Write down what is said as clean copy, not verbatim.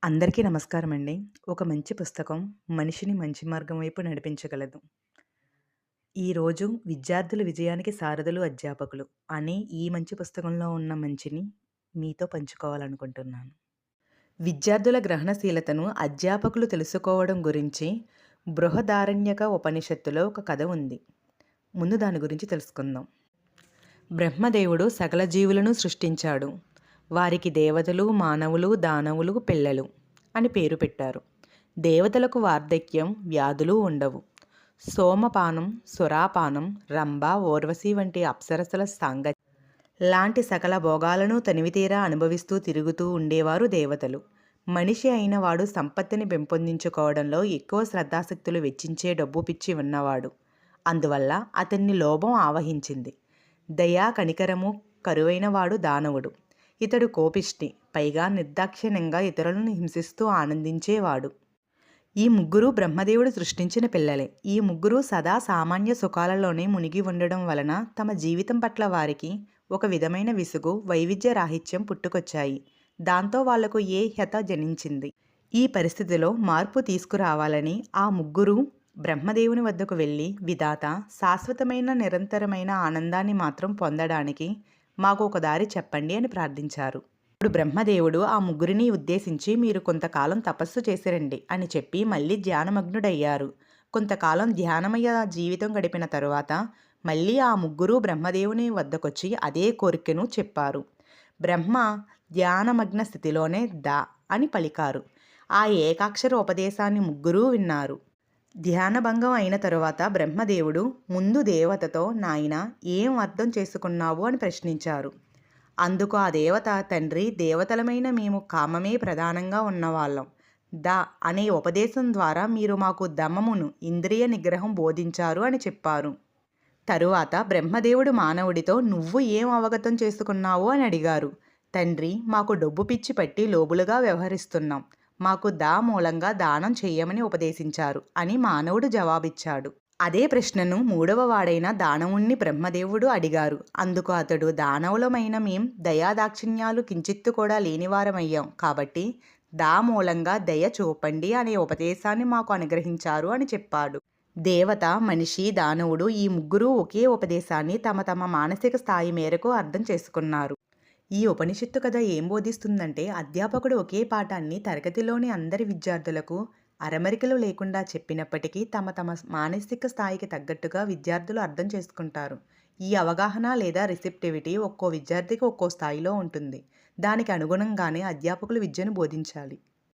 అందరికీ నమస్కారం అండి. ఒక మంచి పుస్తకం మనిషిని మంచి మార్గం వైపు నడిపించగలదు. ఈరోజు విద్యార్థుల విజయానికి సారథులు అధ్యాపకులు అనే ఈ మంచి పుస్తకంలో ఉన్న మంచిని మీతో పంచుకోవాలనుకుంటున్నాను. విద్యార్థుల గ్రహణశీలతను అధ్యాపకులు తెలుసుకోవడం గురించి బృహదారణ్యక ఉపనిషత్తులో ఒక కథ ఉంది. ముందు దాని గురించి తెలుసుకుందాం. బ్రహ్మదేవుడు సకల జీవులను సృష్టించాడు. వారికి దేవతలు, మానవులు, దానవులు, పిల్లలు అని పేరు పెట్టారు. దేవతలకు వార్ధక్యం, వ్యాధులు ఉండవు. సోమపానం, సురాపానం, రంభ, ఊర్వశి వంటి అప్సరసల సాంగత్యం లాంటి సకల భోగాలను తనివితీరా అనుభవిస్తూ తిరుగుతూ ఉండేవారు దేవతలు. మనిషి అయిన వాడు సంపత్తిని పెంపొందించుకోవడంలో ఎక్కువ శ్రద్ధాశక్తులు వెచ్చించే డబ్బు పిచ్చి ఉన్నవాడు. అందువల్ల అతన్ని లోభం ఆవహించింది. దయా కనికరము కరువైనవాడు దానవుడు. ఇతడు కోపిష్టి, పైగా నిర్దాక్షిణ్యంగా ఇతరులను హింసిస్తూ ఆనందించేవాడు. ఈ ముగ్గురు బ్రహ్మదేవుడు సృష్టించిన పిల్లలే. ఈ ముగ్గురు సదా సామాన్య సుఖాలలోనే మునిగి ఉండడం వలన తమ జీవితం పట్ల వారికి ఒక విధమైన విసుగు, వైవిధ్య రాహిత్యం పుట్టుకొచ్చాయి. దాంతో వాళ్లకు ఏ హ్యత జనించింది. ఈ పరిస్థితిలో మార్పు తీసుకురావాలని ఆ ముగ్గురు బ్రహ్మదేవుని వద్దకు వెళ్ళి, విధాత, శాశ్వతమైన నిరంతరమైన ఆనందాన్ని మాత్రం పొందడానికి మాకు ఒక దారి చెప్పండి అని ప్రార్థించారు. ఇప్పుడు బ్రహ్మదేవుడు ఆ ముగ్గురిని ఉద్దేశించి, మీరు కొంతకాలం తపస్సు చేసిరండి అని చెప్పి మళ్ళీ ధ్యానమగ్నుడయ్యారు. కొంతకాలం ధ్యానమయ జీవితం గడిపిన తరువాత మళ్ళీ ఆ ముగ్గురు బ్రహ్మదేవుని వద్దకొచ్చి అదే కోరికను చెప్పారు. బ్రహ్మ ధ్యానమగ్న స్థితిలోనే దా అని పలికారు. ఆ ఏకాక్షర ఉపదేశాన్ని ముగ్గురూ విన్నారు. ధ్యానభంగం అయిన తరువాత బ్రహ్మదేవుడు ముందు దేవతతో, నాయనా, ఏం అర్థం చేసుకున్నావు అని ప్రశ్నించారు. అందుకు ఆ దేవత, తండ్రి, దేవతలమైన మేము కామమే ప్రధానంగా ఉన్నవాళ్ళం. ద అనే ఉపదేశం ద్వారా మీరు మాకు దమమును, ఇంద్రియ నిగ్రహం బోధించారు అని చెప్పారు. తరువాత బ్రహ్మదేవుడు మానవుడితో, నువ్వు ఏం అవగతం చేసుకున్నావు అని అడిగారు. తండ్రి, మాకు డబ్బు పిచ్చి పట్టి లోబులుగా వ్యవహరిస్తున్నాం. మాకు మూలంగా దానం చెయ్యమని ఉపదేశించారు అని మానవుడు జవాబిచ్చాడు. అదే ప్రశ్నను మూడవ వాడైన దానవుణ్ణి బ్రహ్మదేవుడు అడిగారు. అందుకు అతడు, దానవులమైన మేం దయాదాక్షిణ్యాలు కించిత్తు కూడా లేనివారమయ్యాం కాబట్టి మూలంగా దయ చూపండి అనే ఉపదేశాన్ని మాకు అనుగ్రహించారు అని చెప్పాడు. దేవత, మనిషి, దానవుడు ఈ ముగ్గురు ఒకే ఉపదేశాన్ని తమ తమ మానసిక స్థాయి మేరకు అర్థం చేసుకున్నారు. ఈ ఉపనిషత్తు కథ ఏం బోధిస్తుందంటే, అధ్యాపకుడు ఒకే పాఠాన్ని తరగతిలోని అందరి విద్యార్థులకు అరమరికలు లేకుండా చెప్పినప్పటికీ తమ తమ మానసిక స్థాయికి తగ్గట్టుగా విద్యార్థులు అర్థం చేసుకుంటారు. ఈ అవగాహన లేదా రిసెప్టివిటీ ఒక్కో విద్యార్థికి ఒక్కో స్థాయిలో ఉంటుంది. దానికి అనుగుణంగానే అధ్యాపకులు విద్యను బోధించాలి.